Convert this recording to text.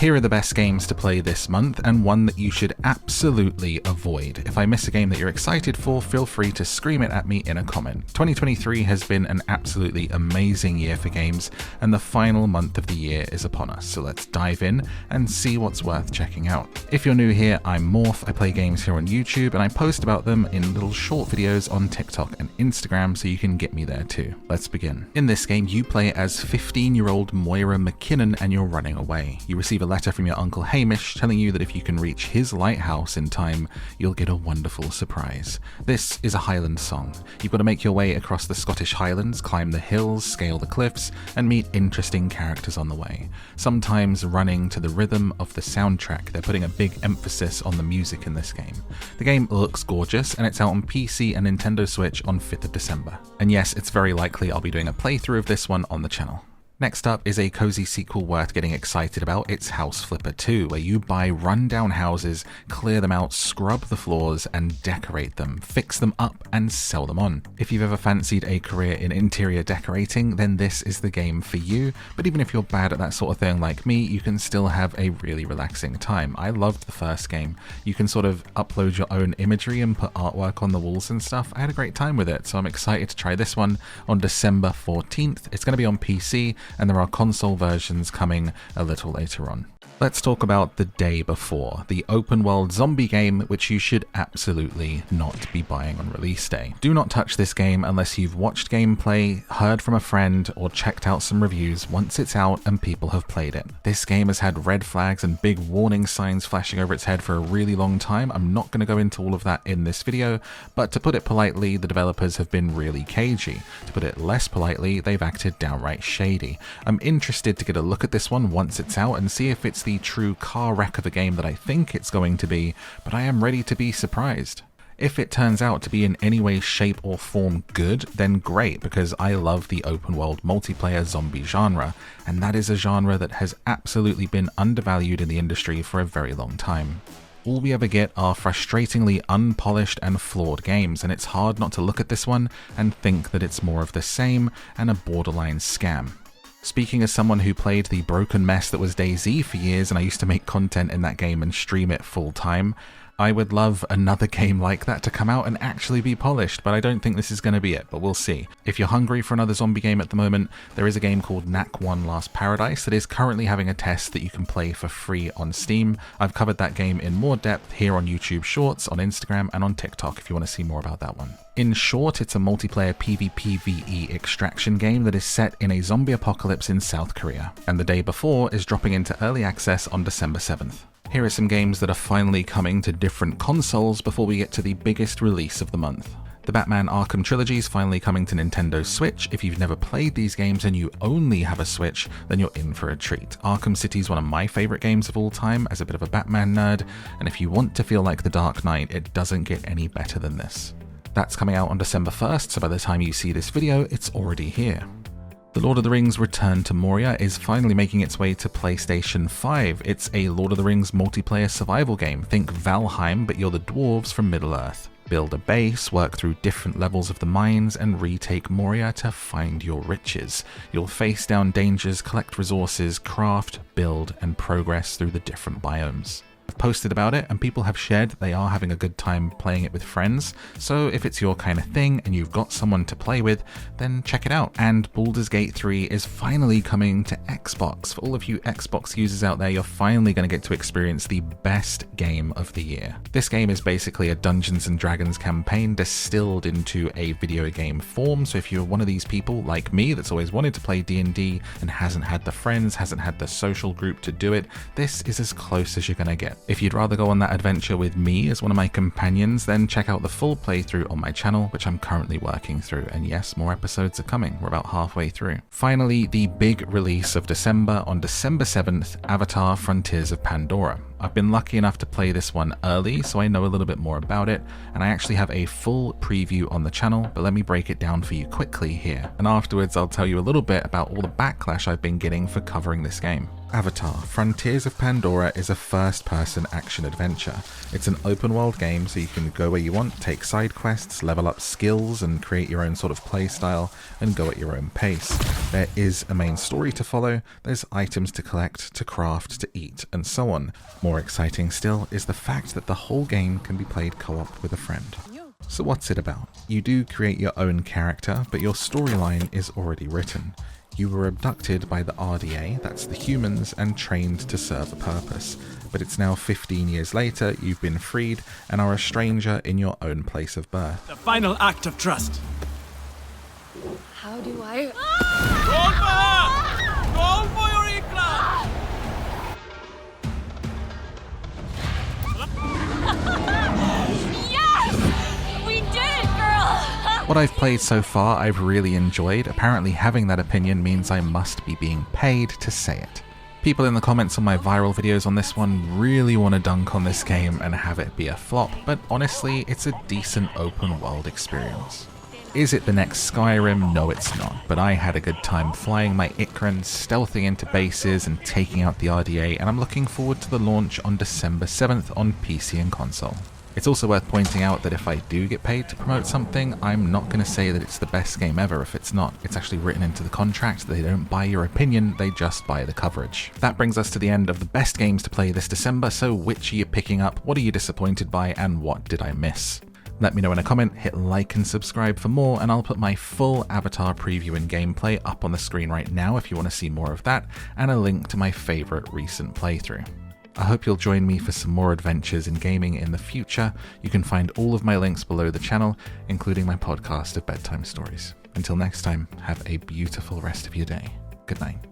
Here are the best games to play this month, and one that you should absolutely avoid. If I miss a game that you're excited for, feel free to scream it at me in a comment. 2023 has been an absolutely amazing year for games, and the final month of the year is upon us, so let's dive in and see what's worth checking out. If you're new here, I'm Morph. I play games here on YouTube, and I post about them in little short videos on TikTok and Instagram, so you can get me there too. Let's begin. In this game, you play as 15-year-old Moira McKinnon, and you're running away. You receive a letter from your uncle Hamish telling you that if you can reach his lighthouse in time, you'll get a wonderful surprise. This is a Highland song. You've got to make your way across the Scottish Highlands, climb the hills, scale the cliffs, and meet interesting characters on the way. Sometimes running to the rhythm of the soundtrack. They're putting a big emphasis on the music in this game. The game looks gorgeous, and it's out on PC and Nintendo Switch on 5th of December. And yes, it's very likely I'll be doing a playthrough of this one on the channel. Next up is a cozy sequel worth getting excited about. It's House Flipper 2, where you buy rundown houses, clear them out, scrub the floors, and decorate them, fix them up, and sell them on. If you've ever fancied a career in interior decorating, then this is the game for you, but even if you're bad at that sort of thing like me, you can still have a really relaxing time. I loved the first game. You can sort of upload your own imagery and put artwork on the walls and stuff. I had a great time with it, so I'm excited to try this one on December 14th. It's going to be on PC, and there are console versions coming a little later on. Let's talk about The Day Before, the open world zombie game which you should absolutely not be buying on release day. Do not touch this game unless you've watched gameplay, heard from a friend, or checked out some reviews once it's out and people have played it. This game has had red flags and big warning signs flashing over its head for a really long time. I'm not going to go into all of that in this video, but to put it politely, the developers have been really cagey. To put it less politely, they've acted downright shady. I'm interested to get a look at this one once it's out and see if it's the true car wreck of a game that I think it's going to be, but I am ready to be surprised. If it turns out to be in any way, shape or form good, then great, because I love the open world multiplayer zombie genre, and that is a genre that has absolutely been undervalued in the industry for a very long time. All we ever get are frustratingly unpolished and flawed games, and it's hard not to look at this one and think that it's more of the same and a borderline scam. Speaking as someone who played the broken mess that was DayZ for years, and I used to make content in that game and stream it full time, I would love another game like that to come out and actually be polished, but I don't think this is going to be it, but we'll see. If you're hungry for another zombie game at the moment, there is a game called Nakwon Last Paradise that is currently having a test that you can play for free on Steam. I've covered that game in more depth here on YouTube Shorts, on Instagram, and on TikTok if you want to see more about that one. In short, it's a multiplayer PvPvE extraction game that is set in a zombie apocalypse in South Korea, and The Day Before is dropping into early access on December 7th. Here are some games that are finally coming to different consoles before we get to the biggest release of the month. The Batman Arkham Trilogy is finally coming to Nintendo Switch. If you've never played these games and you only have a Switch, then you're in for a treat. Arkham City is one of my favorite games of all time as a bit of a Batman nerd, and if you want to feel like the Dark Knight, it doesn't get any better than this. That's coming out on December 1st, so by the time you see this video, it's already here. The Lord of the Rings Return to Moria is finally making its way to PlayStation 5. It's a Lord of the Rings multiplayer survival game. Think Valheim, but you're the dwarves from Middle-earth. Build a base, work through different levels of the mines, and retake Moria to find your riches. You'll face down dangers, collect resources, craft, build, and progress through the different biomes. I've posted about it and people have shared that they are having a good time playing it with friends, so if it's your kind of thing and you've got someone to play with, then check it out. And Baldur's Gate 3 is finally coming to Xbox. For all of you Xbox users out there, you're finally going to get to experience the best game of the year. This game is basically a Dungeons & Dragons campaign distilled into a video game form, so if you're one of these people like me that's always wanted to play D&D and hasn't had the friends, hasn't had the social group to do it, this is as close as you're going to get. If you'd rather go on that adventure with me as one of my companions, then check out the full playthrough on my channel, which I'm currently working through, and yes, more episodes are coming. We're about halfway through. Finally, the big release of December. On December 7th, Avatar: Frontiers of Pandora. I've been lucky enough to play this one early, so I know a little bit more about it, and I actually have a full preview on the channel, but let me break it down for you quickly here, and afterwards I'll tell you a little bit about all the backlash I've been getting for covering this game. Avatar: Frontiers of Pandora is a first-person action adventure. It's an open-world game, so you can go where you want, take side quests, level up skills, and create your own sort of playstyle, and go at your own pace. There is a main story to follow, there's items to collect, to craft, to eat, and so on. More exciting still is the fact that the whole game can be played co-op with a friend. So what's it about? You do create your own character, but your storyline is already written. You were abducted by the RDA, that's the humans, and trained to serve a purpose. But it's now 15 years later, you've been freed, and are a stranger in your own place of birth. The final act of trust. How do I... Roll for your Ikra! Yes! We did it, girl! What I've played so far I've really enjoyed. Apparently having that opinion means I must be being paid to say it. People in the comments on my viral videos on this one really want to dunk on this game and have it be a flop, but honestly it's a decent open world experience. Is it the next Skyrim? No, it's not, but I had a good time flying my Ikran, stealthing into bases and taking out the RDA, and I'm looking forward to the launch on December 7th on PC and console. It's also worth pointing out that if I do get paid to promote something, I'm not going to say that it's the best game ever if it's not. It's actually written into the contract that they don't buy your opinion, they just buy the coverage. That brings us to the end of the best games to play this December, so which are you picking up, what are you disappointed by, and what did I miss? Let me know in a comment, hit like and subscribe for more, and I'll put my full Avatar preview and gameplay up on the screen right now if you want to see more of that, and a link to my favourite recent playthrough. I hope you'll join me for some more adventures in gaming in the future. You can find all of my links below the channel, including my podcast of bedtime stories. Until next time, have a beautiful rest of your day. Good night.